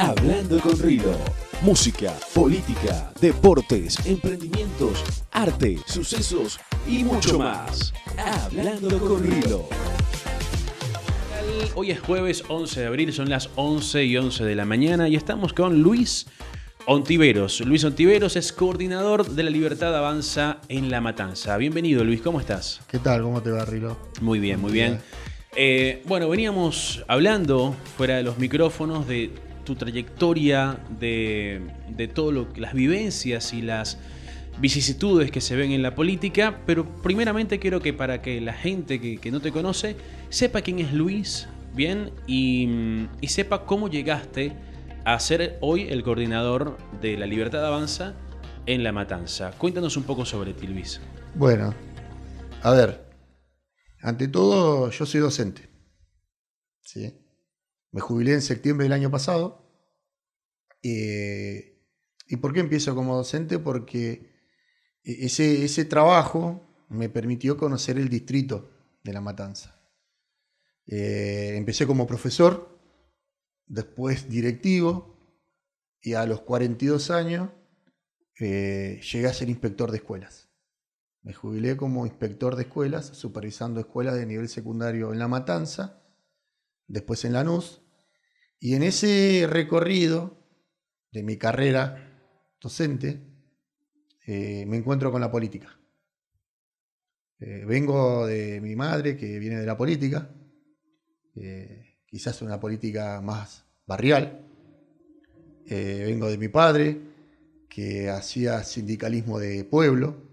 Hablando con Rilo. Música, política, deportes, emprendimientos, arte, sucesos y mucho más. Hablando con Rilo. Hoy es jueves 11 de abril, son las 11:11 de la mañana y estamos con Luis Ontiveros. Luis Ontiveros es coordinador de La Libertad Avanza en La Matanza. Bienvenido, Luis, ¿cómo estás? ¿Qué tal? ¿Cómo te va, Rilo? Muy bien, muy bien. Bueno, veníamos hablando fuera de los micrófonos de tu trayectoria, de todo las vivencias y las vicisitudes que se ven en la política, pero primeramente quiero que para que la gente que no te conoce sepa quién es Luis, bien, y sepa cómo llegaste a ser hoy el coordinador de La Libertad Avanza en La Matanza. Cuéntanos un poco sobre ti, Luis. Bueno, a ver, ante todo yo soy docente, ¿sí? Me jubilé en septiembre del año pasado. ¿Y por qué empiezo como docente? Porque ese trabajo me permitió conocer el distrito de La Matanza. Empecé como profesor, después directivo, y a los 42 años llegué a ser inspector de escuelas. Me jubilé como inspector de escuelas, supervisando escuelas de nivel secundario en La Matanza, después en Lanús, y en ese recorrido de mi carrera docente me encuentro con la política. Vengo de mi madre, que viene de la política, quizás una política más barrial. Vengo de mi padre, que hacía sindicalismo de pueblo,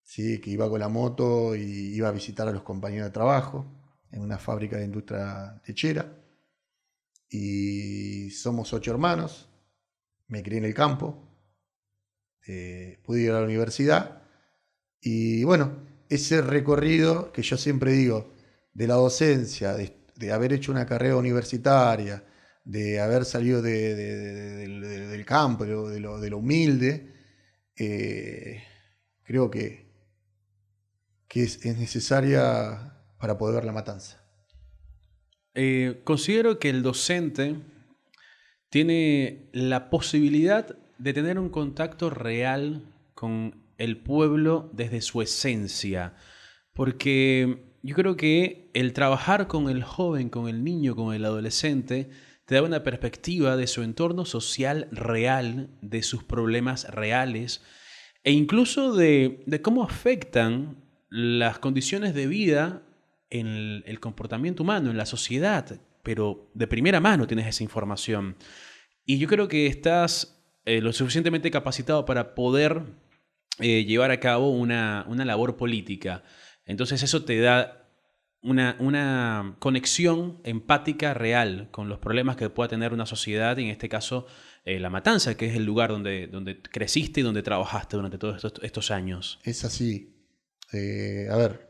¿sí? Que iba con la moto y iba a visitar a los compañeros de trabajo en una fábrica de industria techera. Y somos 8 hermanos, me crié en el campo, pude ir a la universidad y bueno, ese recorrido que yo siempre digo, de la docencia, de haber hecho una carrera universitaria, de haber salido del campo, de lo humilde, creo que es necesaria para poder ver La Matanza. Considero que el docente tiene la posibilidad de tener un contacto real con el pueblo desde su esencia, porque yo creo que el trabajar con el joven, con el niño, con el adolescente, te da una perspectiva de su entorno social real, de sus problemas reales, e incluso de cómo afectan las condiciones de vida en el comportamiento humano, en la sociedad, pero de primera mano tienes esa información. Y yo creo que estás lo suficientemente capacitado para poder llevar a cabo una labor política. Entonces eso te da una conexión empática real con los problemas que pueda tener una sociedad, y en este caso La Matanza, que es el lugar donde creciste y donde trabajaste durante todos estos años. Es así. A ver,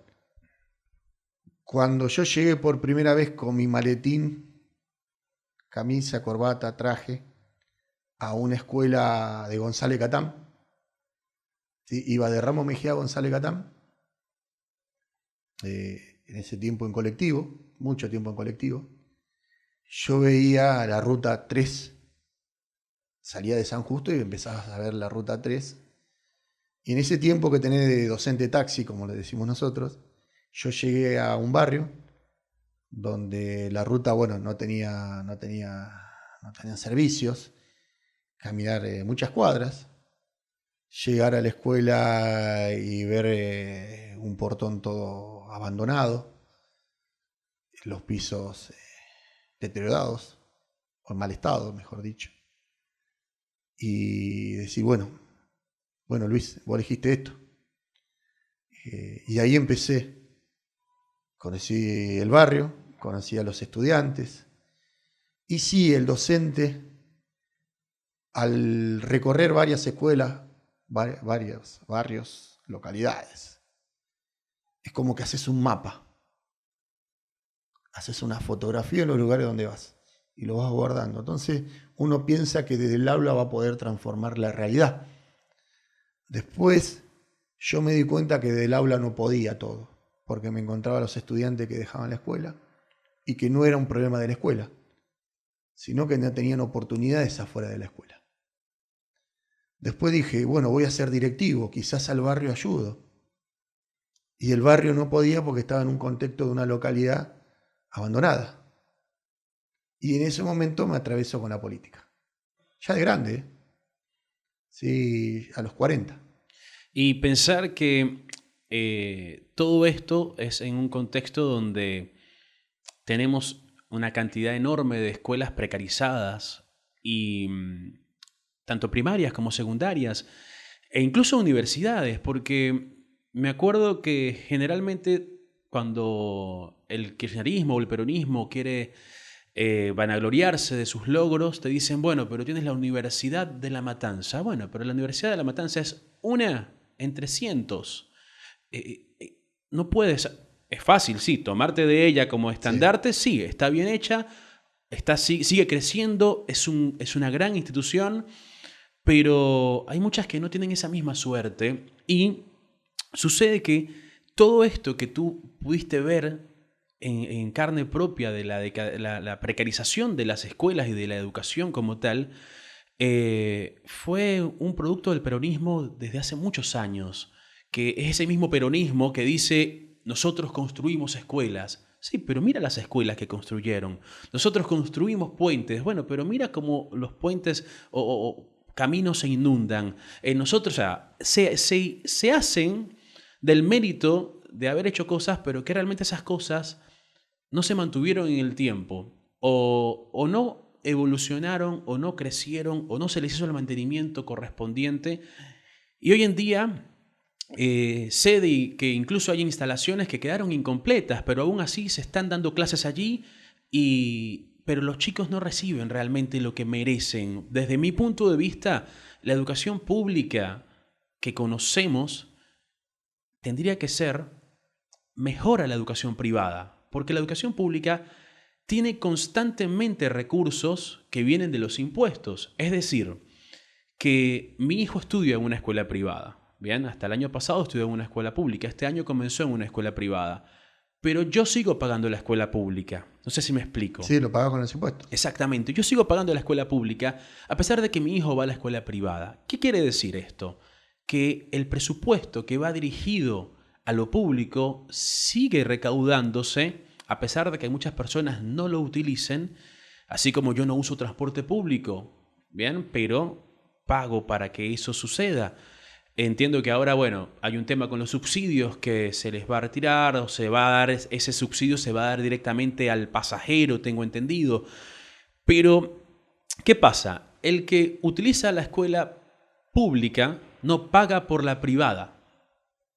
cuando yo llegué por primera vez con mi maletín, camisa, corbata, traje, a una escuela de González Catán, ¿sí? Iba de Ramos Mejía a González Catán, en ese tiempo en colectivo, mucho tiempo en colectivo. Yo veía la ruta 3, salía de San Justo y empezabas a ver la ruta 3. Y en ese tiempo que tenés de docente taxi, como le decimos nosotros, yo llegué a un barrio donde la ruta, bueno, no tenía servicios, caminar muchas cuadras, llegar a la escuela y ver un portón todo abandonado, los pisos deteriorados, o en mal estado, mejor dicho, y decir, bueno Luis, vos elegiste esto. Y ahí empecé. Conocí el barrio, conocí a los estudiantes. Y sí, el docente, al recorrer varias escuelas, varios barrios, localidades, es como que haces un mapa. Haces una fotografía en los lugares donde vas y lo vas guardando. Entonces uno piensa que desde el aula va a poder transformar la realidad. Después yo me di cuenta que del aula no podía todo, porque me encontraba a los estudiantes que dejaban la escuela y que no era un problema de la escuela, sino que no tenían oportunidades afuera de la escuela. Después dije, bueno, voy a ser directivo, quizás al barrio ayudo. Y el barrio no podía porque estaba en un contexto de una localidad abandonada. Y en ese momento me atravesó con la política. Ya de grande, ¿eh? Sí, a los 40. Y pensar que todo esto es en un contexto donde tenemos una cantidad enorme de escuelas precarizadas y tanto primarias como secundarias e incluso universidades, porque me acuerdo que generalmente cuando el kirchnerismo o el peronismo quiere vanagloriarse de sus logros, te dicen, bueno, pero tienes la Universidad de La Matanza. Bueno, pero la Universidad de La Matanza es una entre cientos. No puedes, es fácil, sí, tomarte de ella como estandarte, sí, está bien hecha, sigue creciendo, es una gran institución, pero hay muchas que no tienen esa misma suerte y sucede que todo esto que tú pudiste ver en carne propia de la precarización de las escuelas y de la educación como tal, fue un producto del peronismo desde hace muchos años, que es ese mismo peronismo que dice, nosotros construimos escuelas. Sí, pero mira las escuelas que construyeron. Nosotros construimos puentes. Bueno, pero mira cómo los puentes o caminos se inundan. Nosotros, o sea, se hacen del mérito de haber hecho cosas, pero que realmente esas cosas no se mantuvieron en el tiempo, o no evolucionaron, o no crecieron, o no se les hizo el mantenimiento correspondiente. Y hoy en día sé que incluso hay instalaciones que quedaron incompletas, pero aún así se están dando clases allí, pero los chicos no reciben realmente lo que merecen. Desde mi punto de vista, la educación pública que conocemos tendría que ser mejor a la educación privada, porque la educación pública tiene constantemente recursos que vienen de los impuestos. Es decir, que mi hijo estudia en una escuela privada. Bien, hasta el año pasado estudió en una escuela pública, este año comenzó en una escuela privada, pero yo sigo pagando la escuela pública. No sé si me explico. Sí, lo paga con los impuestos. Exactamente, yo sigo pagando la escuela pública a pesar de que mi hijo va a la escuela privada. ¿Qué quiere decir esto? Que el presupuesto que va dirigido a lo público sigue recaudándose a pesar de que muchas personas no lo utilicen, así como yo no uso transporte público, ¿bien? Pero pago para que eso suceda. Entiendo que ahora, bueno, hay un tema con los subsidios que se les va a retirar o se va a dar, ese subsidio se va a dar directamente al pasajero, tengo entendido. Pero, ¿qué pasa? El que utiliza la escuela pública no paga por la privada.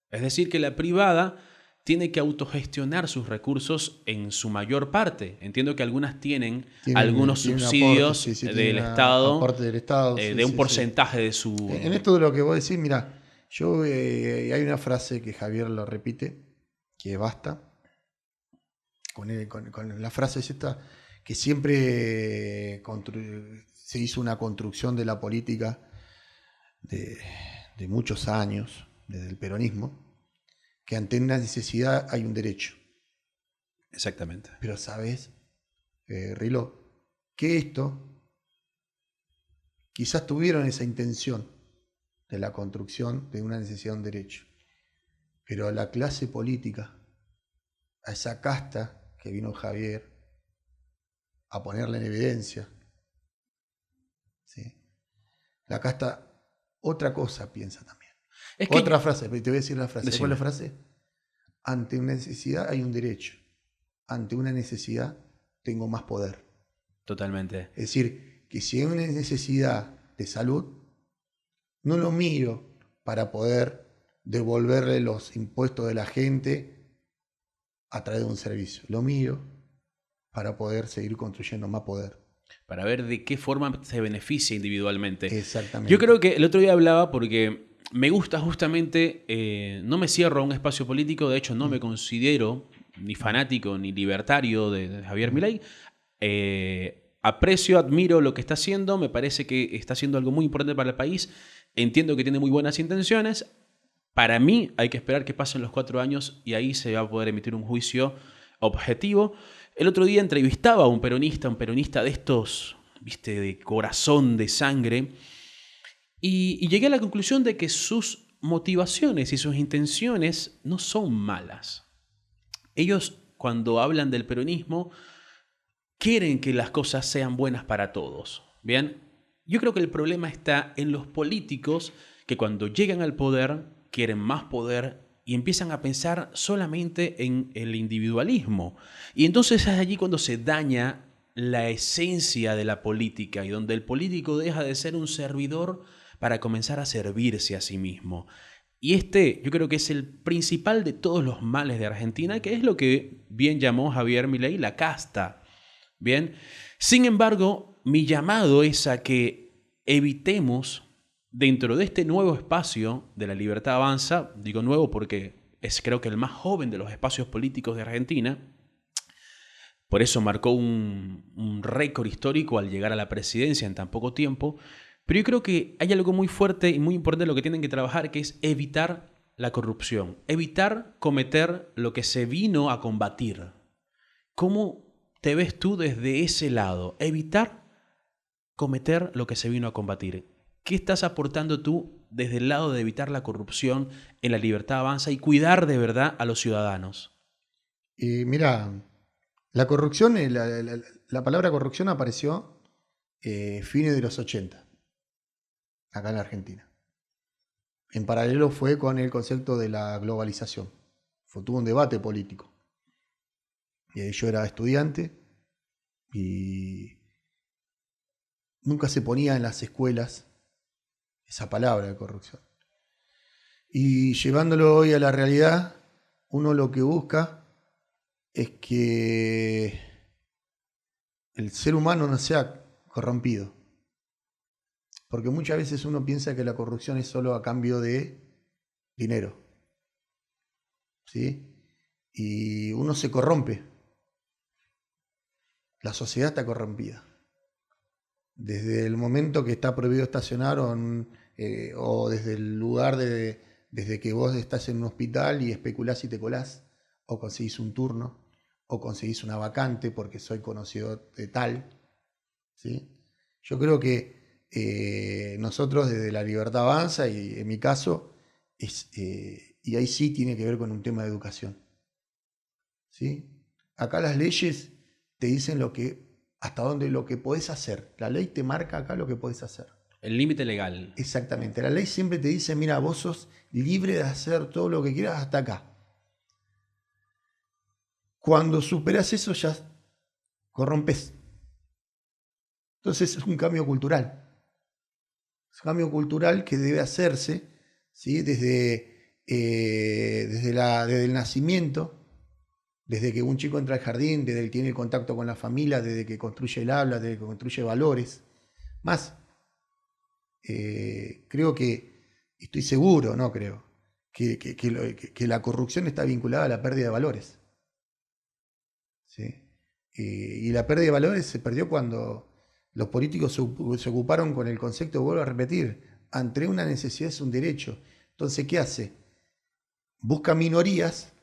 Es decir, que la privada tiene que autogestionar sus recursos en su mayor parte. Entiendo que algunas tienen algunos subsidios del Estado, aporte del Estado, de un porcentaje de su... En esto de lo que vos decís, mirá, hay una frase que Javier lo repite, que basta, con la frase es esta, que siempre se hizo una construcción de la política de muchos años, desde el peronismo, que ante una necesidad hay un derecho. Exactamente. Pero sabes, Rilo, que esto quizás tuvieron esa intención de la construcción de una necesidad de un derecho, pero a la clase política, a esa casta que vino Javier a ponerla en evidencia, ¿sí? La casta otra cosa piensa también. Otra frase, te voy a decir la frase. ¿Cuál es la frase? Ante una necesidad hay un derecho. Ante una necesidad tengo más poder. Totalmente. Es decir, que si hay una necesidad de salud, no lo miro para poder devolverle los impuestos de la gente a través de un servicio. Lo miro para poder seguir construyendo más poder. Para ver de qué forma se beneficia individualmente. Exactamente. Yo creo que el otro día hablaba porque me gusta justamente, no me cierro a un espacio político, de hecho no me considero ni fanático ni libertario de Javier Milei. Aprecio, admiro lo que está haciendo, me parece que está haciendo algo muy importante para el país, entiendo que tiene muy buenas intenciones. Para mí hay que esperar que pasen los 4 años y ahí se va a poder emitir un juicio objetivo, el otro día entrevistaba a un peronista de estos, viste, de corazón, de sangre, y llegué a la conclusión de que sus motivaciones y sus intenciones no son malas. Ellos, cuando hablan del peronismo, quieren que las cosas sean buenas para todos. ¿Bien? Yo creo que el problema está en los políticos que cuando llegan al poder quieren más poder y empiezan a pensar solamente en el individualismo. Y entonces es allí cuando se daña la esencia de la política y donde el político deja de ser un servidor para comenzar a servirse a sí mismo. Y yo creo que es el principal de todos los males de Argentina, que es lo que bien llamó Javier Milei la casta. Bien, sin embargo, mi llamado es a que evitemos dentro de este nuevo espacio de La Libertad Avanza, digo nuevo porque es creo que el más joven de los espacios políticos de Argentina, por eso marcó un récord histórico al llegar a la presidencia en tan poco tiempo, pero yo creo que hay algo muy fuerte y muy importante en lo que tienen que trabajar, que es evitar la corrupción, evitar cometer lo que se vino a combatir. ¿Cómo te ves tú desde ese lado? Evitar cometer lo que se vino a combatir. ¿Qué estás aportando tú desde el lado de evitar la corrupción en La Libertad Avanza y cuidar de verdad a los ciudadanos? Mira, la corrupción, la palabra corrupción apareció fines de los 80, acá en la Argentina. En paralelo fue con el concepto de la globalización. Tuvo un debate político. Yo era estudiante y nunca se ponía en las escuelas esa palabra de corrupción. Y llevándolo hoy a la realidad, uno lo que busca es que el ser humano no sea corrompido. Porque muchas veces uno piensa que la corrupción es solo a cambio de dinero. ¿Sí? Y uno se corrompe. La sociedad está corrompida. Desde el momento que está prohibido estacionar o desde el lugar desde que vos estás en un hospital y especulás y te colás, o conseguís un turno, o conseguís una vacante porque soy conocido de tal. ¿Sí? Yo creo que nosotros desde La Libertad Avanza, y en mi caso, y ahí sí tiene que ver con un tema de educación. ¿Sí? Acá las leyes te dicen hasta dónde lo que podés hacer. La ley te marca acá lo que podés hacer. El límite legal. Exactamente. La ley siempre te dice, mira, vos sos libre de hacer todo lo que quieras hasta acá. Cuando superás eso ya corrompes. Entonces es un cambio cultural. Es un cambio cultural que debe hacerse, ¿sí? Desde el nacimiento. Desde que un chico entra al jardín, desde que tiene el contacto con la familia, desde que construye el habla, desde que construye valores. Más, creo que, estoy seguro, no creo, que la corrupción está vinculada a la pérdida de valores. ¿Sí? Y la pérdida de valores se perdió cuando los políticos se ocuparon con el concepto, vuelvo a repetir, ante una necesidad es un derecho. Entonces, ¿qué hace? Busca minorías,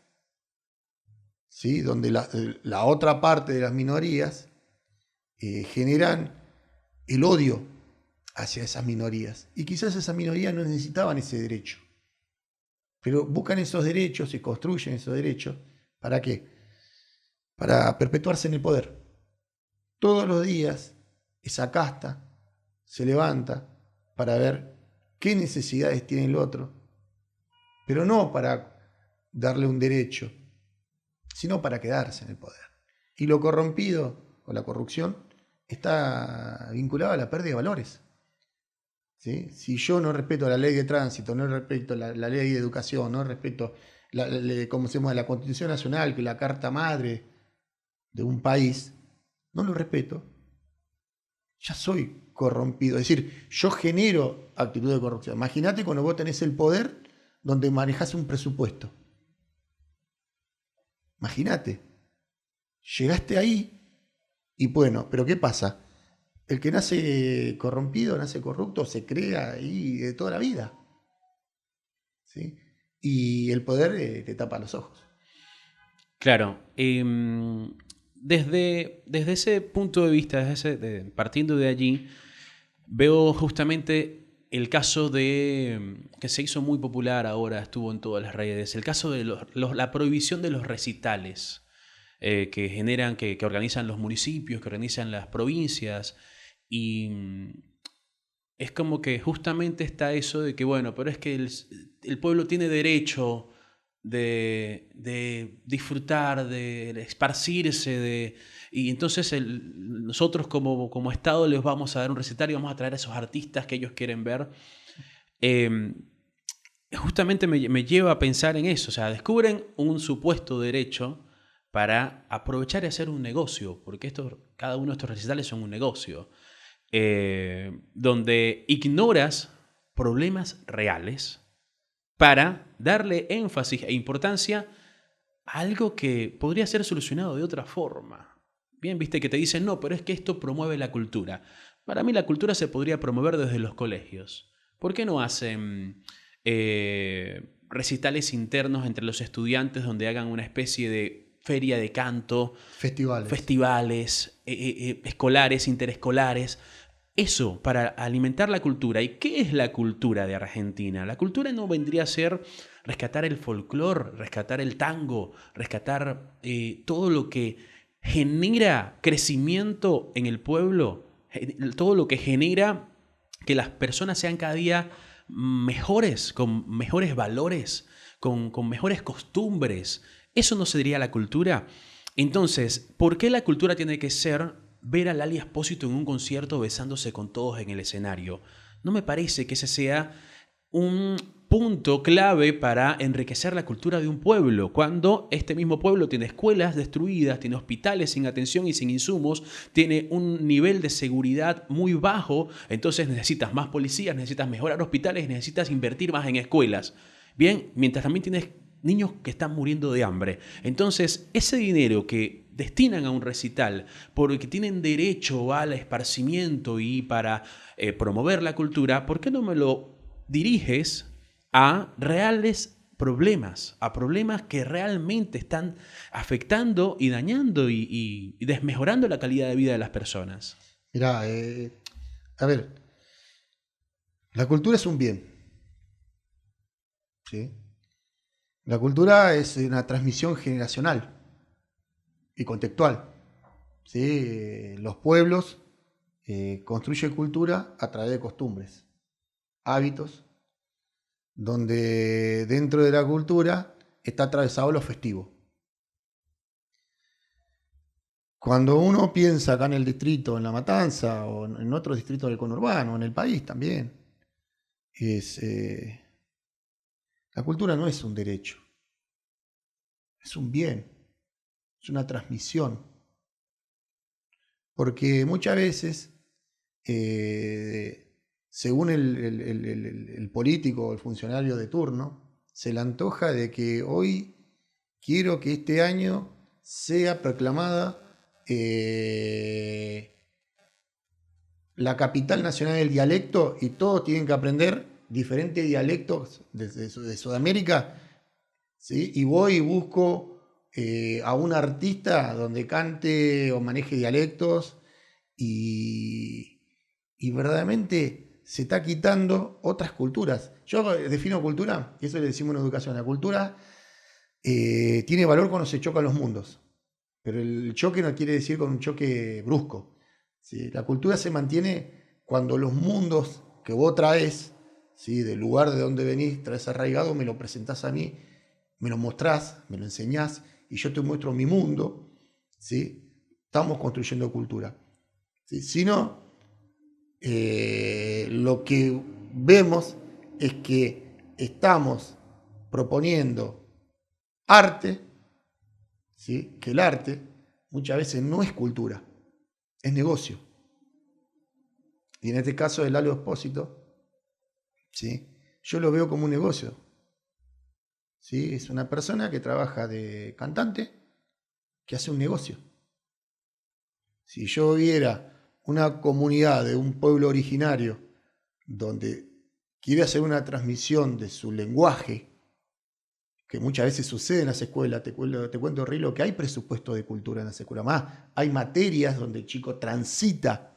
¿sí? Donde la otra parte de las minorías generan el odio hacia esas minorías. Y quizás esas minorías no necesitaban ese derecho. Pero buscan esos derechos y construyen esos derechos. ¿Para qué? Para perpetuarse en el poder. Todos los días esa casta se levanta para ver qué necesidades tiene el otro. Pero no para darle un derecho, sino para quedarse en el poder. Y lo corrompido o la corrupción está vinculado a la pérdida de valores. ¿Sí? Si yo no respeto la ley de tránsito, no respeto la ley de educación, no respeto la Constitución Nacional, que es la carta madre de un país, no lo respeto, ya soy corrompido. Es decir, yo genero actitud de corrupción. Imagínate cuando vos tenés el poder donde manejás un presupuesto. Imagínate, llegaste ahí y bueno, pero ¿qué pasa? El que nace corrompido, nace corrupto, se crea ahí de toda la vida. ¿Sí? Y el poder te tapa los ojos. Claro. desde ese punto de vista, partiendo de allí, veo justamente el caso que se hizo muy popular ahora, estuvo en todas las redes, el caso de la prohibición de los recitales que generan, que organizan los municipios, que organizan las provincias, y es como que justamente está eso de que, bueno, pero es que el pueblo tiene derecho de disfrutar, de esparcirse, y entonces nosotros como Estado les vamos a dar un recital y vamos a traer a esos artistas que ellos quieren ver. Justamente me lleva a pensar en eso, o sea, descubren un supuesto derecho para aprovechar y hacer un negocio, porque cada uno de estos recitales son un negocio, donde ignoras problemas reales para darle énfasis e importancia a algo que podría ser solucionado de otra forma. Bien, viste que te dicen, no, pero es que esto promueve la cultura. Para mí la cultura se podría promover desde los colegios. ¿Por qué no hacen recitales internos entre los estudiantes donde hagan una especie de feria de canto? Festivales escolares, interescolares. Eso, para alimentar la cultura. ¿Y qué es la cultura de Argentina? La cultura no vendría a ser rescatar el folclore, rescatar el tango, rescatar todo lo que genera crecimiento en el pueblo, todo lo que genera que las personas sean cada día mejores, con mejores valores, con mejores costumbres. ¿Eso no sería la cultura? Entonces, ¿por qué la cultura tiene que ser ver a Lali Espósito en un concierto besándose con todos en el escenario? No me parece que ese sea un punto clave para enriquecer la cultura de un pueblo, cuando este mismo pueblo tiene escuelas destruidas, tiene hospitales sin atención y sin insumos, tiene un nivel de seguridad muy bajo, entonces necesitas más policías, necesitas mejorar hospitales, necesitas invertir más en escuelas. Bien, mientras también tienes niños que están muriendo de hambre. Entonces, ese dinero que destinan a un recital porque tienen derecho al esparcimiento y para promover la cultura, ¿por qué no me lo diriges a reales problemas, a problemas que realmente están afectando y dañando y desmejorando la calidad de vida de las personas? Mirá, a ver, la cultura es un bien, ¿sí? La cultura es una transmisión generacional y contextual, ¿sí? Los pueblos construyen cultura a través de costumbres, hábitos, donde dentro de la cultura está atravesado lo festivo. Cuando uno piensa acá en el distrito, en La Matanza, o en otros distritos del conurbano, en el país también, la cultura no es un derecho, es un bien, es una transmisión. Porque muchas veces, según el político o el funcionario de turno, se le antoja de que hoy quiero que este año sea proclamada la capital nacional del dialecto y todos tienen que aprender diferentes dialectos de Sudamérica, ¿sí? Y voy y busco a un artista donde cante o maneje dialectos y verdaderamente se está quitando otras culturas. Yo defino cultura, y eso le decimos en educación, la cultura tiene valor cuando se chocan los mundos, pero el choque no quiere decir con un choque brusco, ¿sí? La cultura se mantiene cuando los mundos que vos traes, ¿sí? Del lugar de donde venís, traes arraigado, me lo presentás a mí, me lo mostrás, me lo enseñás, y yo te muestro mi mundo, ¿sí? Estamos construyendo cultura, ¿sí? Si no, lo que vemos es que estamos proponiendo arte, ¿sí? Que el arte muchas veces no es cultura, es negocio. Y en este caso de Lali Espósito, ¿sí? Yo lo veo como un negocio, ¿sí? Es una persona que trabaja de cantante, que hace un negocio. Si yo viera una comunidad de un pueblo originario donde quiere hacer una transmisión de su lenguaje que muchas veces sucede en las escuelas, te cuento, Rilo, que hay presupuesto de cultura en las escuelas. Más, hay materias donde el chico transita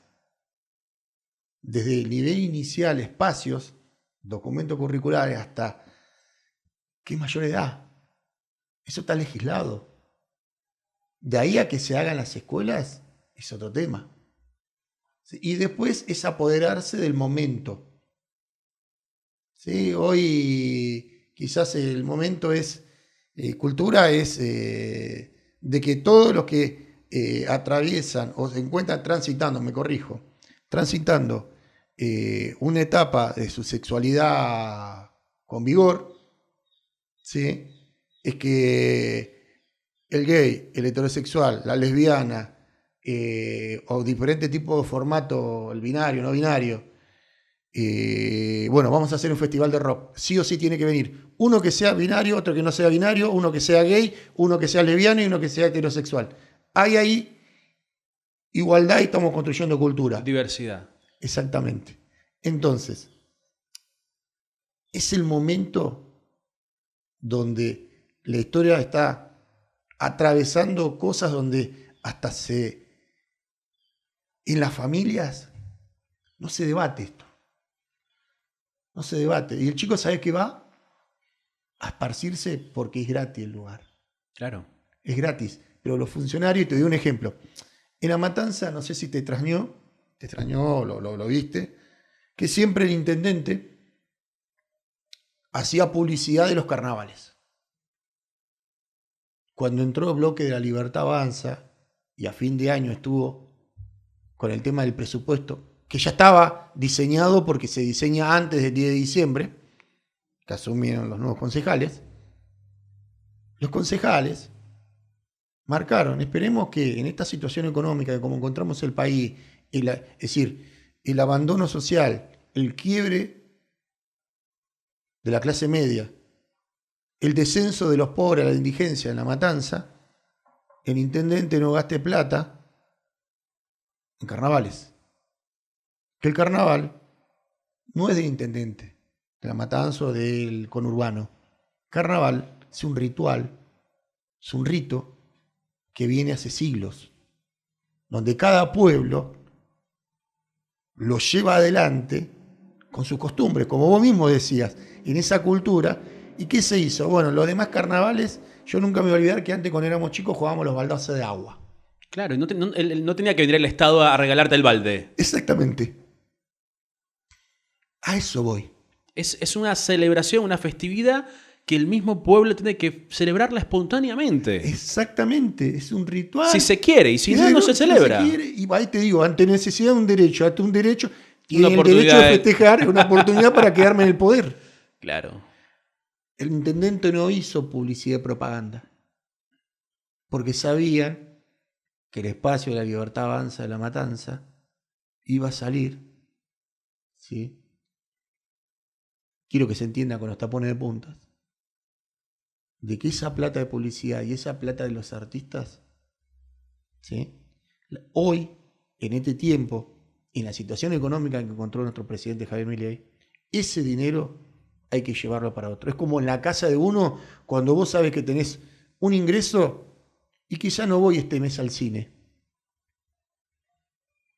desde el nivel inicial, espacios, documentos curriculares, hasta qué mayor edad. Eso está legislado. De ahí a que se hagan las escuelas es otro tema. ¿Sí? Y después es apoderarse del momento. ¿Sí? Hoy quizás el momento es, cultura es de que todos los que atraviesan o se encuentran transitando, transitando una etapa de su sexualidad con vigor, ¿sí? Es que el gay, el heterosexual, la lesbiana, o diferentes tipos de formato, el binario, no binario, bueno, vamos a hacer un festival de rock. Sí o sí tiene que venir uno que sea binario, otro que no sea binario, uno que sea gay, uno que sea lesbiano y uno que sea heterosexual. Hay ahí igualdad y estamos construyendo cultura. Diversidad. Exactamente. Entonces, es el momento donde la historia está atravesando cosas donde hasta en las familias no se debate esto. No se debate. Y el chico sabe que va a esparcirse porque es gratis el lugar. Claro. Es gratis. Pero los funcionarios, te doy un ejemplo. En La Matanza, no sé si te extrañó, lo viste, que siempre el intendente hacía publicidad de los carnavales. Cuando entró el bloque de La Libertad Avanza y a fin de año estuvo con el tema del presupuesto, que ya estaba diseñado porque se diseña antes del 10 de diciembre, que asumieron los nuevos concejales, los concejales marcaron, esperemos que en esta situación económica, de cómo encontramos el país, es decir, el abandono social, el quiebre de la clase media, el descenso de los pobres a la indigencia en La Matanza, el intendente no gaste plata en carnavales. Que el carnaval no es del intendente, de La Matanza o del conurbano. Carnaval es un ritual, es un rito que viene hace siglos, donde cada pueblo lo lleva adelante con sus costumbres, como vos mismo decías, en esa cultura. ¿Y qué se hizo? Bueno, los demás carnavales, yo nunca me voy a olvidar que antes cuando éramos chicos jugábamos los baldazos de agua. Claro, y no tenía que venir el Estado a regalarte el balde. Exactamente. A eso voy. Es una celebración, una festividad que el mismo pueblo tiene que celebrarla espontáneamente. Exactamente, es un ritual. Si se quiere, y si no, no se celebra. No se quiere, y ahí te digo, ante necesidad de un derecho, tiene el derecho de festejar, una oportunidad para quedarme en el poder. Claro. El intendente no hizo publicidad y propaganda, porque sabían que el espacio de La Libertad Avanza de La Matanza iba a salir, ¿sí? Quiero que se entienda con los tapones de puntas, de que esa plata de publicidad y esa plata de los artistas, ¿sí? Hoy, en este tiempo, en la situación económica en que encontró nuestro presidente Javier Milei, ese dinero hay que llevarlo para otro. Es como en la casa de uno, cuando vos sabes que tenés un ingreso y quizá no voy este mes al cine,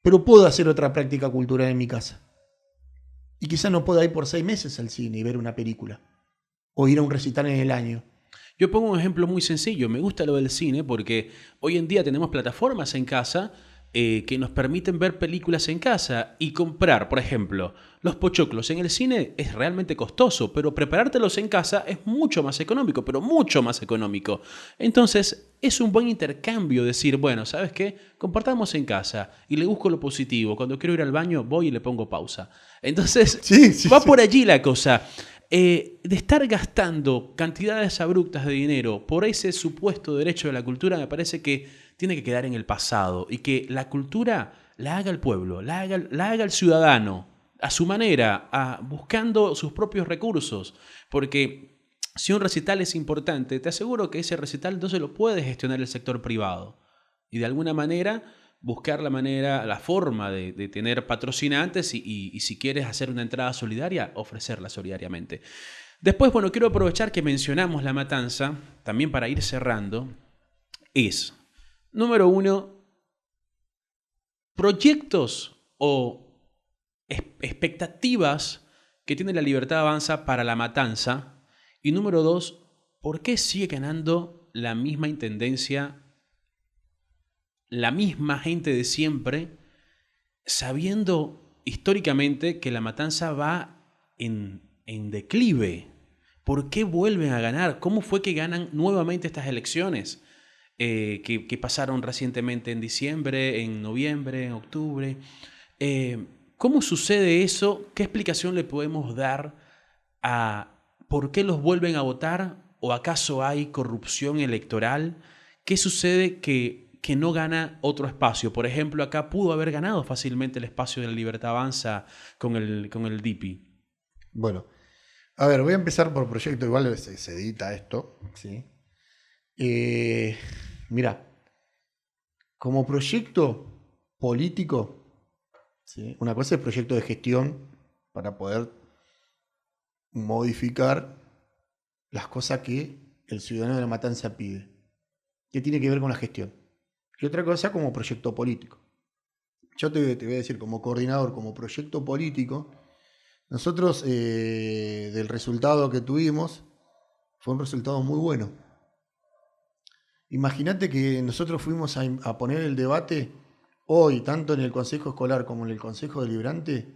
pero puedo hacer otra práctica cultural en mi casa. Y quizá no pueda ir por 6 meses al cine y ver una película, o ir a un recital en el año. Yo pongo un ejemplo muy sencillo. Me gusta lo del cine porque hoy en día tenemos plataformas en casa que nos permiten ver películas en casa y comprar, por ejemplo, los pochoclos en el cine es realmente costoso, pero preparártelos en casa es mucho más económico, pero mucho más económico. Entonces es un buen intercambio decir, bueno, ¿sabes qué? Compartamos en casa y le busco lo positivo. Cuando quiero ir al baño voy y le pongo pausa. Entonces va por allí la cosa. De estar gastando cantidades abruptas de dinero por ese supuesto derecho de la cultura, me parece que tiene que quedar en el pasado y que la cultura la haga el pueblo, la haga el ciudadano, a su manera, buscando sus propios recursos. Porque si un recital es importante, te aseguro que ese recital no se lo puede gestionar el sector privado. Y de alguna manera buscar la forma de tener patrocinantes y si quieres hacer una entrada solidaria, ofrecerla solidariamente. Después, bueno, quiero aprovechar que mencionamos La Matanza, también para ir cerrando, es, número 1, proyectos o expectativas que tiene La Libertad Avanza para La Matanza. Y número 2, ¿por qué sigue ganando la misma intendencia, la misma gente de siempre, sabiendo históricamente que La Matanza va en declive? ¿Por qué vuelven a ganar? ¿Cómo fue que ganan nuevamente estas elecciones? Que pasaron recientemente en diciembre, en noviembre, en octubre. ¿Cómo sucede eso? ¿Qué explicación le podemos dar a por qué los vuelven a votar? ¿O acaso hay corrupción electoral? ¿Qué sucede que no gana otro espacio? Por ejemplo, acá pudo haber ganado fácilmente el espacio de La Libertad Avanza con el DIPI. Bueno, a ver, voy a empezar por proyecto, igual se edita esto, ¿sí? Mira, como proyecto político, ¿sí? Una cosa es proyecto de gestión para poder modificar las cosas que el ciudadano de La Matanza pide, que tiene que ver con la gestión. Y otra cosa como proyecto político. Yo te voy a decir, como coordinador, como proyecto político, nosotros del resultado que tuvimos fue un resultado muy bueno. Imagínate que nosotros fuimos a poner el debate hoy, tanto en el Consejo Escolar como en el Consejo Deliberante,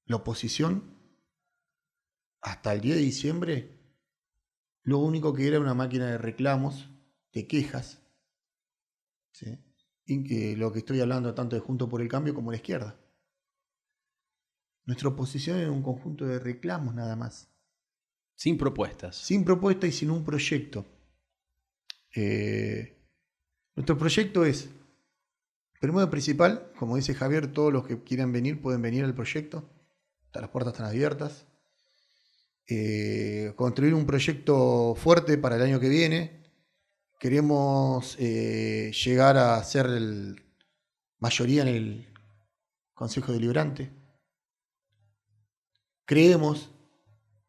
la oposición, hasta el 10 de diciembre, lo único que era una máquina de reclamos, de quejas, ¿sí? Y que lo que estoy hablando tanto de Juntos por el Cambio como la izquierda. Nuestra oposición era un conjunto de reclamos nada más. Sin propuestas. Sin propuesta y sin un proyecto. Nuestro proyecto es, primero principal, como dice Javier, todos los que quieran venir pueden venir al proyecto. Las puertas están abiertas. Construir un proyecto fuerte para el año que viene. Queremos llegar a ser mayoría en el Consejo Deliberante. Creemos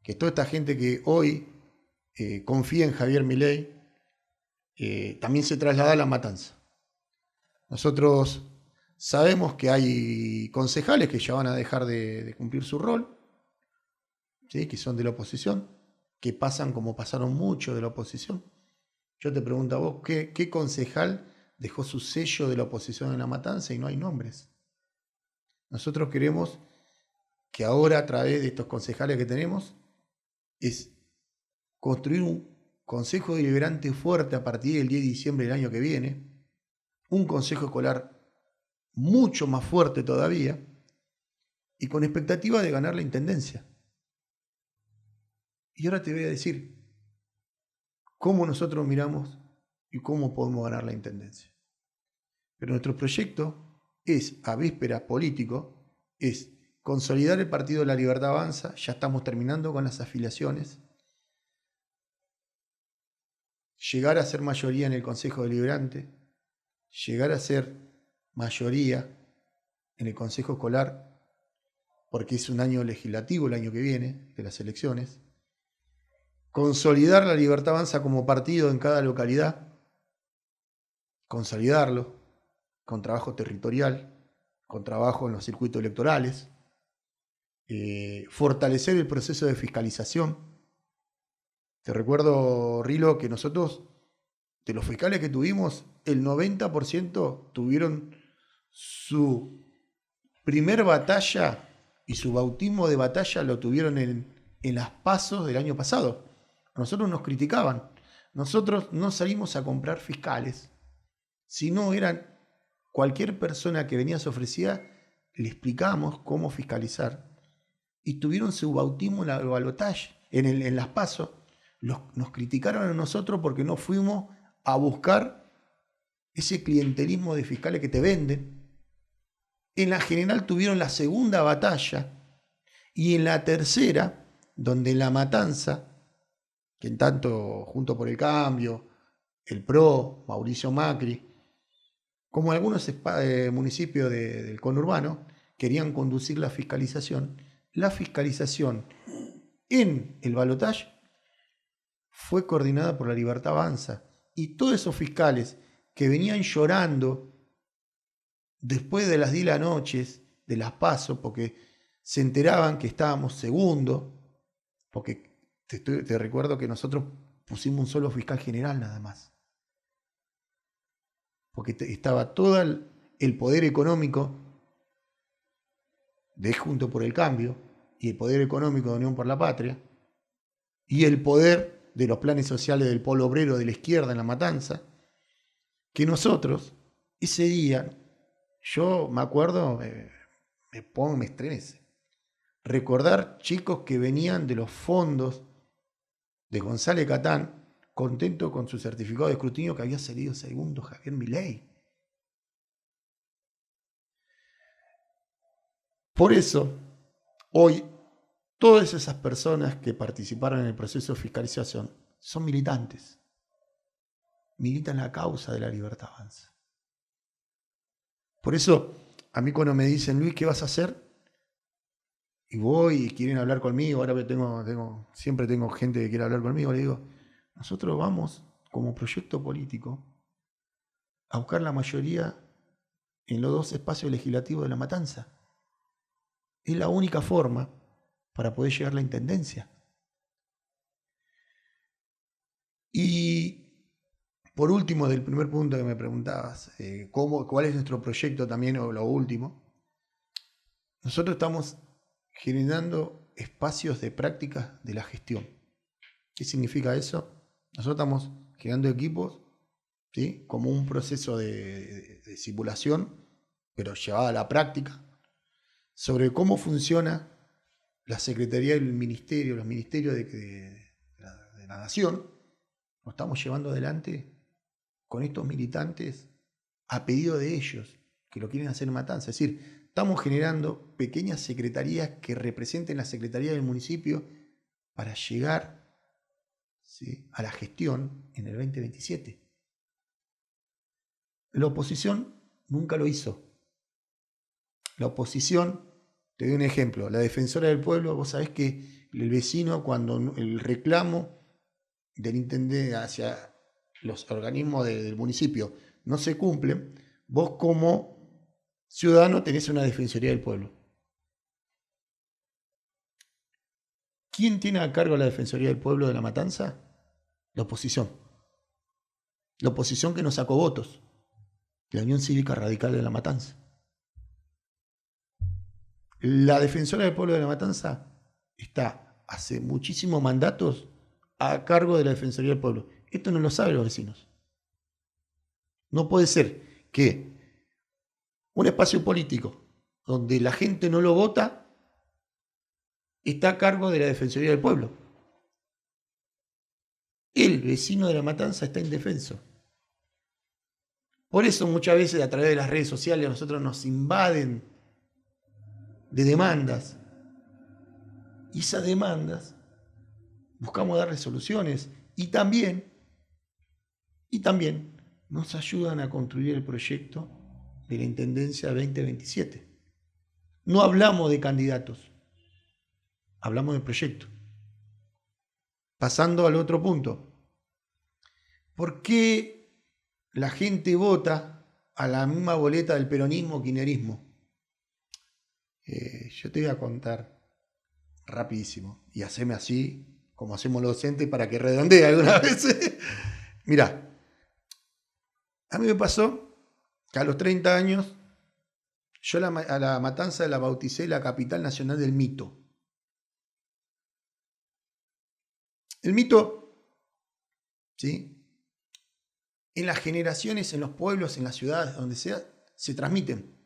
que toda esta gente que hoy confía en Javier Milei también se traslada a La Matanza. Nosotros sabemos que hay concejales que ya van a dejar de cumplir su rol, ¿sí? Que son de la oposición, que pasan como pasaron muchos de la oposición. Yo te pregunto a vos, ¿qué concejal dejó su sello de la oposición en La Matanza y no hay nombres? Nosotros queremos que ahora, a través de estos concejales que tenemos, es construir un consejo deliberante fuerte a partir del 10 de diciembre del año que viene, un consejo escolar mucho más fuerte todavía y con expectativa de ganar la intendencia. Y ahora te voy a decir cómo nosotros miramos y cómo podemos ganar la intendencia. Pero nuestro proyecto es, a víspera político, es consolidar el Partido de la Libertad Avanza. Ya estamos terminando con las afiliaciones. Llegar a ser mayoría en el Consejo Deliberante, llegar a ser mayoría en el Consejo Escolar, porque es un año legislativo el año que viene, de las elecciones. Consolidar la Libertad Avanza como partido en cada localidad, consolidarlo con trabajo territorial, con trabajo en los circuitos electorales, fortalecer el proceso de fiscalización. Te recuerdo, Rilo, que nosotros, de los fiscales que tuvimos, el 90% tuvieron su primer batalla y su bautismo de batalla lo tuvieron en las PASO del año pasado. A nosotros nos criticaban. Nosotros no salimos a comprar fiscales. Si no eran cualquier persona que venía se ofrecía, le explicábamos cómo fiscalizar. Y tuvieron su bautismo en la balotaje, en las PASO. Nos criticaron a nosotros porque no fuimos a buscar ese clientelismo de fiscales que te venden. En la general tuvieron la segunda batalla y en la tercera, donde en La Matanza, que en tanto Juntos por el Cambio, el PRO, Mauricio Macri, como algunos municipios del conurbano, querían conducir la fiscalización en el balotaje fue coordinada por La Libertad Avanza. Y todos esos fiscales que venían llorando después de las 10 de la noche, de las PASO, porque se enteraban que estábamos segundo, porque te recuerdo que nosotros pusimos un solo fiscal general nada más. Porque estaba todo el poder económico de Juntos por el Cambio y el poder económico de Unión por la Patria y el poder de los planes sociales del polo obrero de la izquierda en La Matanza, que nosotros ese día, yo me acuerdo, me estremece recordar chicos que venían de los fondos de González Catán, contento con su certificado de escrutinio que había salido segundo Javier Milei. Por eso, hoy, todas esas personas que participaron en el proceso de fiscalización son militantes. Militan la causa de La Libertad Avanza. Por eso, a mí cuando me dicen, Luis, ¿qué vas a hacer? Y voy y quieren hablar conmigo, ahora siempre tengo gente que quiere hablar conmigo, le digo, nosotros vamos como proyecto político a buscar la mayoría en los 2 espacios legislativos de La Matanza. Es la única forma para poder llegar a la intendencia. Y por último, del primer punto que me preguntabas, ¿cuál es nuestro proyecto también, o lo último? Nosotros estamos generando espacios de práctica de la gestión. ¿Qué significa eso? Nosotros estamos generando equipos, ¿sí?, como un proceso de simulación, pero llevado a la práctica, sobre cómo funciona la Secretaría del Ministerio, los ministerios de la Nación. Lo estamos llevando adelante con estos militantes a pedido de ellos, que lo quieren hacer en Matanza. Es decir, estamos generando pequeñas secretarías que representen la Secretaría del municipio para llegar, ¿sí?, a la gestión en el 2027. La oposición nunca lo hizo. La oposición, te doy un ejemplo, la Defensora del Pueblo, vos sabés que el vecino, cuando el reclamo del intendente hacia los organismos del municipio no se cumple, vos como ciudadano tenés una Defensoría del Pueblo. ¿Quién tiene a cargo la Defensoría del Pueblo de La Matanza? La oposición. La oposición que nos sacó votos. La Unión Cívica Radical de La Matanza. La Defensora del Pueblo de La Matanza está hace muchísimos mandatos a cargo de la Defensoría del Pueblo. Esto no lo saben los vecinos. No puede ser que un espacio político donde la gente no lo vota está a cargo de la Defensoría del Pueblo. El vecino de La Matanza está indefenso. Por eso muchas veces a través de las redes sociales a nosotros nos invaden de demandas. Y esas demandas buscamos darle soluciones y también nos ayudan a construir el proyecto de la Intendencia 2027. No hablamos de candidatos, hablamos de proyecto. Pasando al otro punto. ¿Por qué la gente vota a la misma boleta del peronismo, kirchnerismo? Yo te voy a contar rapidísimo y haceme así, como hacemos los docentes, para que redondee algunas veces. Mirá, a mí me pasó que a los 30 años yo a La Matanza la bauticé la capital nacional del mito. El mito, ¿sí?, en las generaciones, en los pueblos, en las ciudades, donde sea, se transmiten.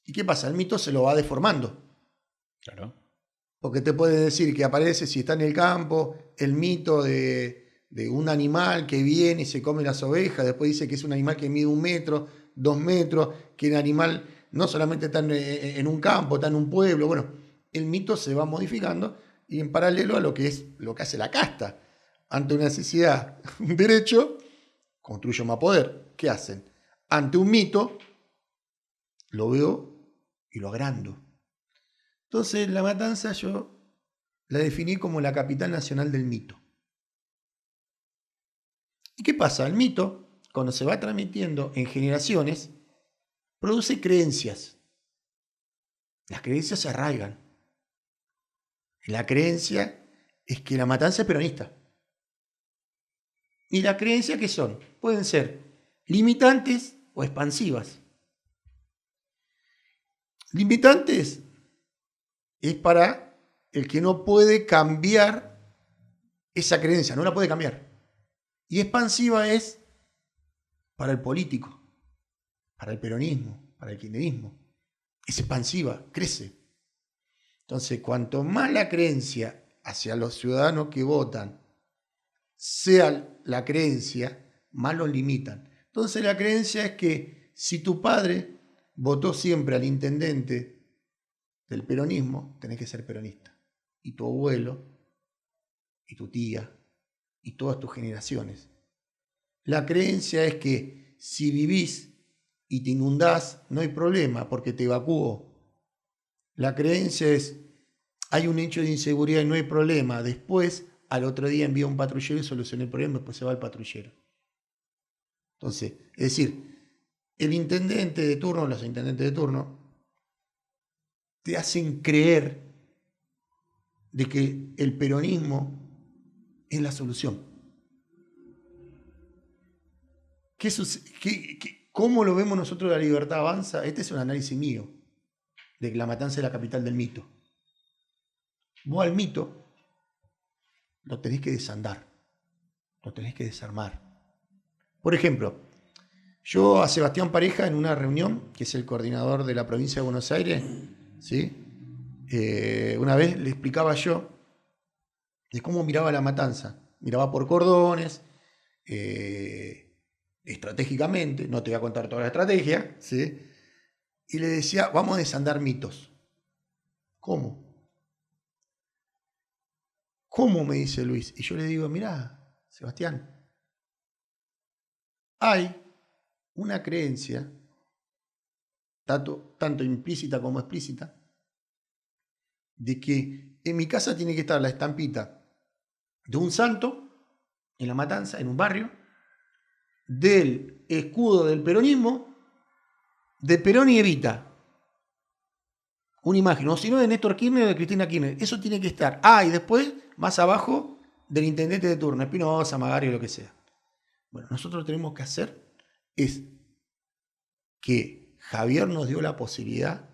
¿Y qué pasa? El mito se lo va deformando. Claro. Porque te puede decir que aparece, si está en el campo, el mito de un animal que viene y se come las ovejas. Después dice que es un animal que mide 1 metro, 2 metros, que el animal no solamente está en un campo, está en un pueblo. Bueno, el mito se va modificando y en paralelo a lo que hace la casta. Ante una necesidad, un derecho, construyo más poder. ¿Qué hacen? Ante un mito, lo veo y lo agrando. Entonces, La Matanza yo la definí como la capital nacional del mito. ¿Y qué pasa? El mito, cuando se va transmitiendo en generaciones, produce creencias. Las creencias se arraigan. La creencia es que la matanza es peronista. ¿Y las creencias qué son? Pueden ser limitantes o expansivas. Limitantes es para el que no puede cambiar esa creencia, no la puede cambiar. Y expansiva es para el político, para el peronismo, para el kirchnerismo. Es expansiva, crece. Entonces, cuanto más la creencia hacia los ciudadanos que votan sea la creencia, más los limitan. Entonces, la creencia es que si tu padre votó siempre al intendente del peronismo, tenés que ser peronista. Y tu abuelo, y tu tía, y todas tus generaciones. La creencia es que si vivís y te inundás, no hay problema porque te evacuó. La creencia es, hay un hecho de inseguridad y no hay problema. Después, al otro día envía un patrullero y soluciona el problema, después se va el patrullero. Entonces, es decir, el intendente de turno, los intendentes de turno, te hacen creer de que el peronismo es la solución. ¿Cómo lo vemos nosotros La Libertad Avanza? Este es un análisis mío, de que la matanza es la capital del mito. Vos al mito lo tenés que desandar, lo tenés que desarmar. Por ejemplo, yo a Sebastián Pareja en una reunión, que es el coordinador de la provincia de Buenos Aires, ¿sí? Una vez le explicaba yo de cómo miraba la matanza. Miraba por cordones, estratégicamente, no te voy a contar toda la estrategia, ¿sí? Y le decía, vamos a desandar mitos. ¿Cómo? ¿Cómo? Me dice Luis. Y yo le digo, mirá, Sebastián, hay una creencia, tanto implícita como explícita, de que en mi casa tiene que estar la estampita de un santo en la matanza, en un barrio, del escudo del peronismo, de Perón y Evita. Una imagen, o si no de Néstor Kirchner o de Cristina Kirchner. Eso tiene que estar. Y después, más abajo, del intendente de turno, Espinosa, Magari o lo que sea. Bueno, nosotros lo que tenemos que hacer es que Javier nos dio la posibilidad,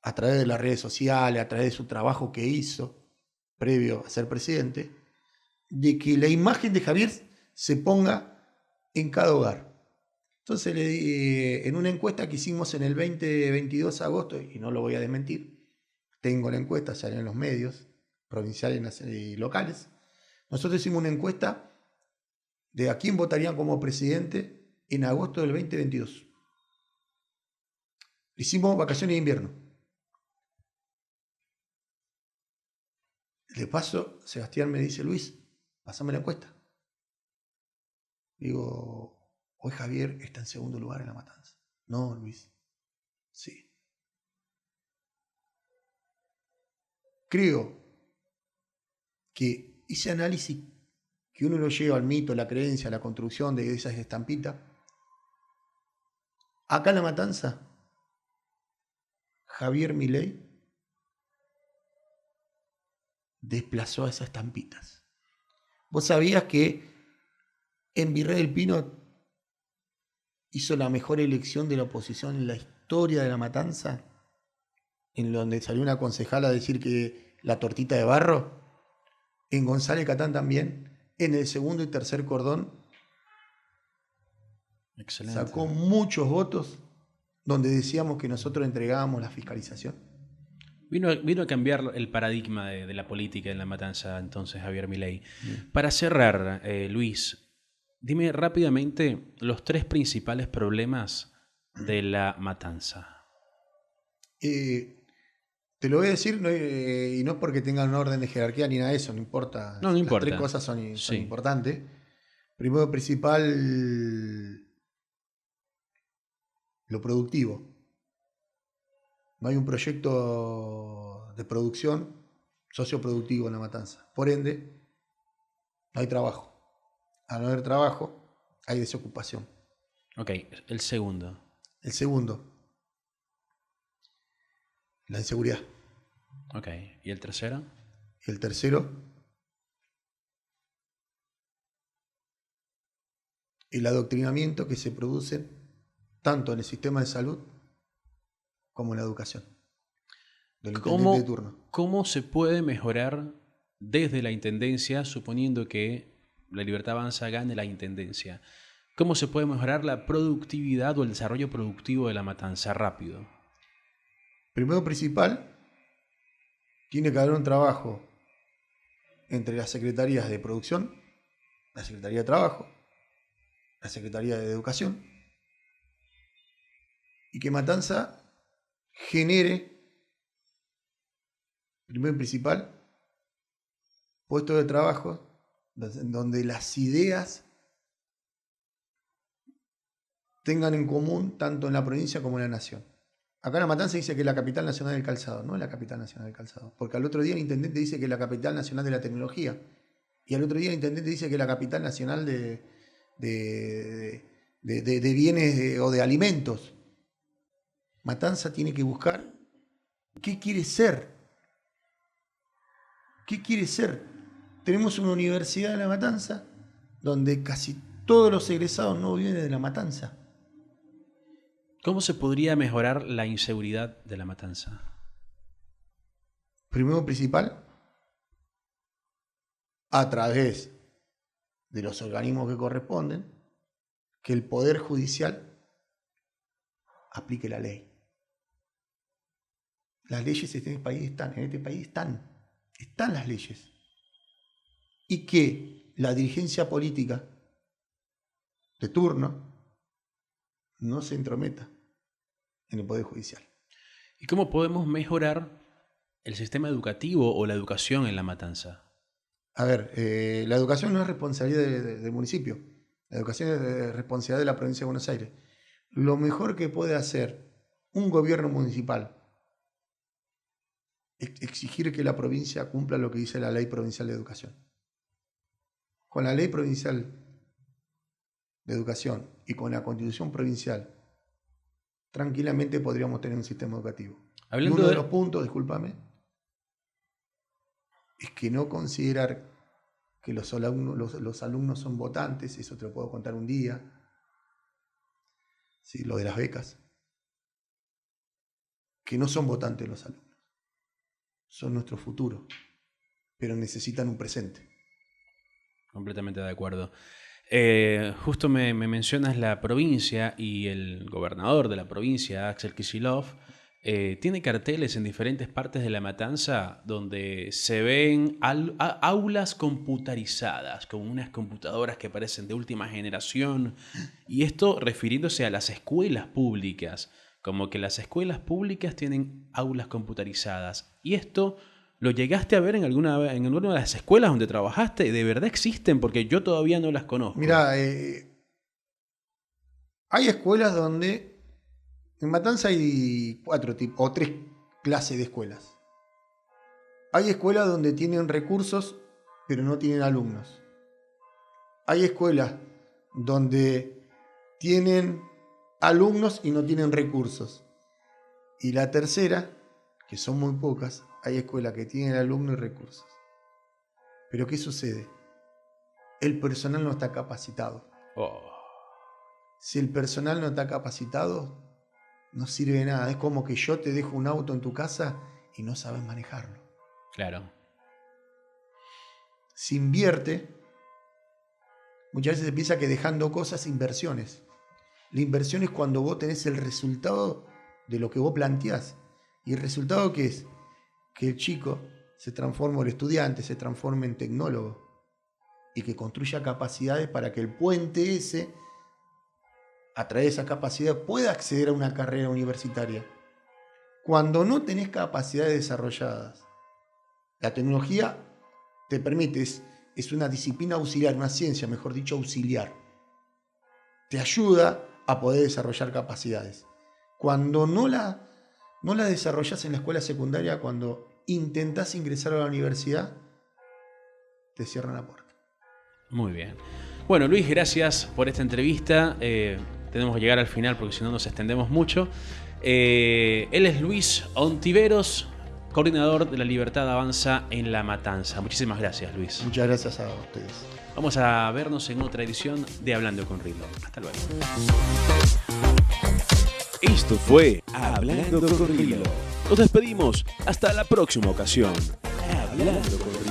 a través de las redes sociales, a través de su trabajo que hizo previo a ser presidente, de que la imagen de Javier se ponga en cada hogar. Entonces, en una encuesta que hicimos en el 2022 de agosto, y no lo voy a desmentir, tengo la encuesta, salió en los medios provinciales y locales, nosotros hicimos una encuesta de a quién votarían como presidente en agosto del 2022. Hicimos vacaciones de invierno. De paso, Sebastián me dice, Luis, pásame la encuesta. Digo, hoy Javier está en segundo lugar en la matanza. No, Luis. Sí. Creo que ese análisis que uno lo lleva al mito, la creencia, la construcción de esas estampitas, acá en la matanza, Javier Milei desplazó a esas estampitas. ¿Vos sabías que en Virrey del Pino hizo la mejor elección de la oposición en la historia de la matanza? En donde salió una concejala a decir que la tortita de barro. En González Catán también, en el segundo y tercer cordón. Excelente. Sacó muchos votos donde decíamos que nosotros entregábamos la fiscalización. Vino a cambiar el paradigma de la política en la matanza entonces Javier Milei. Para cerrar, Luis, dime rápidamente los 3 principales problemas de la matanza. Te lo voy a decir, y no porque tengan un orden de jerarquía ni nada de eso, no importa. No importa. Las 3 cosas son importantes. Primero principal, lo productivo. No hay un proyecto de producción socioproductivo en La Matanza. Por ende, no hay trabajo. Al no haber trabajo, hay desocupación. Ok, el segundo. El segundo, la inseguridad. Ok, ¿y el tercero? Y el tercero, el adoctrinamiento que se produce tanto en el sistema de salud como en la educación del intendente de turno. ¿Cómo se puede mejorar desde la intendencia, suponiendo que La Libertad Avanza gane la intendencia? ¿Cómo se puede mejorar la productividad o el desarrollo productivo de La Matanza rápido? Primero principal, tiene que haber un trabajo entre las secretarías de producción, la Secretaría de Trabajo, la Secretaría de Educación, y que Matanza genere, primero y principal, puestos de trabajo donde las ideas tengan en común tanto en la provincia como en la nación. Acá en La Matanza dice que es la capital nacional del calzado, no es la capital nacional del calzado, porque al otro día el intendente dice que es la capital nacional de la tecnología, y al otro día el intendente dice que es la capital nacional de bienes o de alimentos. Matanza tiene que buscar qué quiere ser. ¿Qué quiere ser? Tenemos una universidad en La Matanza donde casi todos los egresados no viven de La Matanza. ¿Cómo se podría mejorar la inseguridad de La Matanza? Primero principal, a través de los organismos que corresponden, que el Poder Judicial aplique la ley. Las leyes en este país están las leyes. Y que la dirigencia política de turno no se entrometa en el Poder Judicial. ¿Y cómo podemos mejorar el sistema educativo o la educación en La Matanza? A ver, la educación no es responsabilidad del municipio. La educación es responsabilidad de la provincia de Buenos Aires. Lo mejor que puede hacer un gobierno municipal es exigir que la provincia cumpla lo que dice la Ley Provincial de Educación. Con la Ley Provincial de Educación y con la Constitución Provincial, tranquilamente podríamos tener un sistema educativo. Y uno de los puntos, discúlpame, es que no considerar que los alumnos son votantes, eso te lo puedo contar un día, ¿sí? Lo de las becas, que no son votantes los alumnos, son nuestro futuro, pero necesitan un presente. Completamente de acuerdo. Justo me mencionas la provincia y el gobernador de la provincia, Axel Kicillof, tiene carteles en diferentes partes de La Matanza donde se ven aulas computarizadas, con unas computadoras que parecen de última generación, y esto refiriéndose a las escuelas públicas, como que las escuelas públicas tienen aulas computarizadas. Y esto lo llegaste a ver en alguna de las escuelas donde trabajaste. ¿De verdad existen? Porque yo todavía no las conozco. Mira, hay escuelas donde en Matanza hay 4 tipos o 3 clases de escuelas. Hay escuelas donde tienen recursos pero no tienen alumnos. Hay escuelas donde tienen alumnos y no tienen recursos. Y la tercera, que son muy pocas, hay escuelas que tienen alumnos y recursos. Pero ¿qué sucede? El personal no está capacitado. Si el personal no está capacitado, no sirve de nada. Es como que yo te dejo un auto en tu casa y no sabes manejarlo. Claro. Se invierte. Muchas veces se piensa que dejando cosas, inversiones. La inversión es cuando vos tenés el resultado de lo que vos planteás. ¿Y el resultado qué es? Que el chico se transforme, el estudiante se transforme en tecnólogo y que construya capacidades para que el puente ese, a través de esa capacidad, pueda acceder a una carrera universitaria. Cuando no tenés capacidades desarrolladas, la tecnología te permite, es una disciplina auxiliar, una ciencia, mejor dicho, auxiliar. Te ayuda a poder desarrollar capacidades. Cuando no la desarrollas en la escuela secundaria, cuando intentás ingresar a la universidad, te cierran la puerta. Muy bien. Bueno, Luis, gracias por esta entrevista. Tenemos que llegar al final porque si no nos extendemos mucho. Él es Luis Ontiveros, coordinador de La Libertad Avanza en La Matanza. Muchísimas gracias, Luis. Muchas gracias a ustedes. Vamos a vernos en otra edición de Hablando con Rilo. Hasta luego. Esto fue Hablando con Rilo. Nos despedimos hasta la próxima ocasión. Hablando con Rilo.